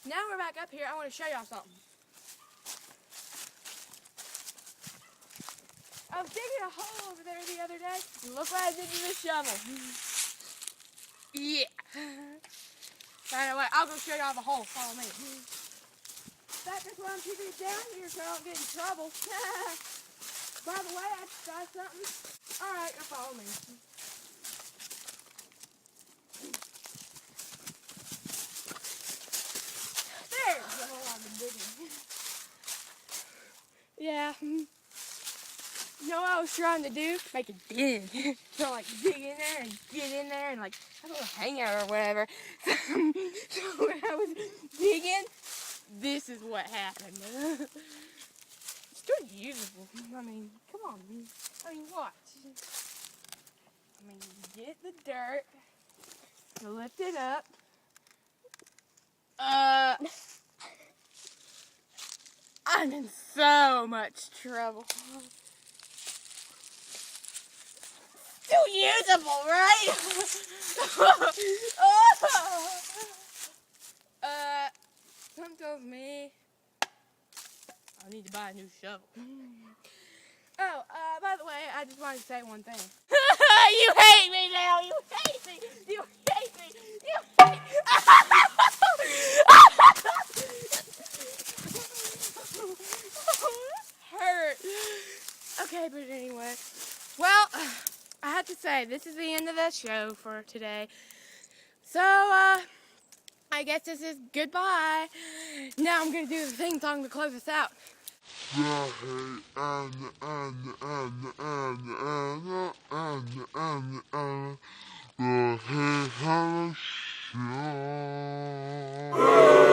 Now we're back up here. I want to show y'all something. I was digging a hole over there the other day, and look what I did to this shovel. Yeah. Anyway, I'll go show y'all the hole. Follow me. That's just why I'm keeping it down here so I don't get in trouble. By the way, I just got something. Alright, now follow me. There's the hole I've been digging. Yeah. You know what I was trying to do? Make it dig. So like dig in there and get in there and like have a little hangout or whatever. So when I was digging, this is what happened. It's still usable. I mean, come on. I mean, watch. I mean, you get the dirt, you lift it up. I'm in so much trouble. Still usable, right? Something tells me I need to buy a new shovel. Oh, by the way, I just wanted to say one thing. You hate me now! You hate me! You hate me! You hate me! Hurt. Okay, but anyway. Well, I have to say, this is the end of the show for today. So, I guess this is goodbye. Now I'm going to do the theme song to close us out. The Hey Hannah Show.